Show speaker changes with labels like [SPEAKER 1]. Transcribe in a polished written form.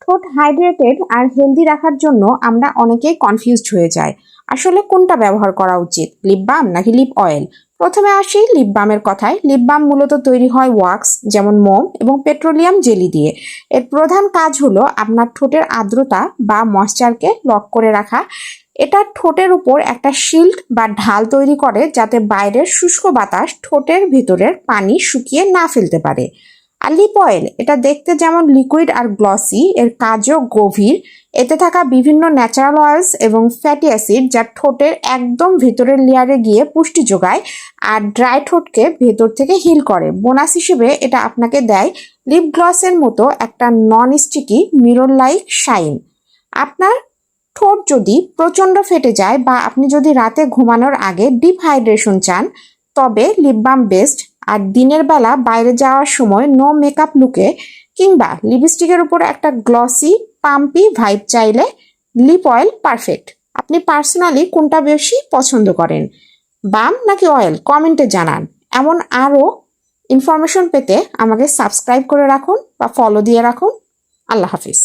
[SPEAKER 1] ঠোঁট হাইড্রেটেড আর হেলদি রাখার জন্য আমরা অনেকেই কনফিউজড হয়ে যাই। আসলে কোনটা ব্যবহার করা উচিত, লিপ বাম নাকি লিপ অয়েল? প্রথমে আসি লিপ বামের কথায়। লিপ বাম মূলত তৈরি হয় ওয়াক্স যেমন মোম এবং পেট্রোলিয়াম জেলি দিয়ে। এর প্রধান কাজ হলো আপনার ঠোঁটের আর্দ্রতা বা ময়েশ্চারকে লক করে রাখা। এটা ঠোঁটের উপর একটা শিল্ড বা ঢাল তৈরি করে যাতে বাইরের শুষ্ক বাতাস ঠোঁটের ভিতরের পানি শুকিয়ে না ফেলতে পারে। আর লিপ অয়েল, এটা দেখতে যেমন লিকুইড আর গ্লসি, এর কাজও গভীর। এতে থাকা বিভিন্ন ন্যাচারাল অয়েলস এবং ফ্যাটি অ্যাসিড যা ঠোঁটের একদম ভেতরের লেয়ারে গিয়ে পুষ্টি যোগায় আর ড্রাই ঠোঁটকে ভেতর থেকে হিল করে। বোনাস হিসেবে এটা আপনাকে দেয় লিপ গ্লসের মতো একটা non sticky mirror like shine. আপনার ঠোঁট যদি প্রচণ্ড ফেটে যায় বা আপনি যদি রাতে ঘুমানোর আগে ডিপ হাইড্রেশন চান, তবে লিপ বাম বেস্ট। আর দিনের বেলা বাইরে যাওয়ার সময় নো মেকআপ লুকে কিংবা লিপস্টিকের উপর একটা গ্লসি পাম্পি ভাইব চাইলে লিপ অয়েল পারফেক্ট। আপনি পার্সোনালি কোনটা বেশি পছন্দ করেন, বাম নাকি অয়েল? কমেন্টে জানান। এমন আরও ইনফরমেশন পেতে আমাকে সাবস্ক্রাইব করে রাখুন বা ফলো দিয়ে রাখুন। আল্লাহ হাফিজ।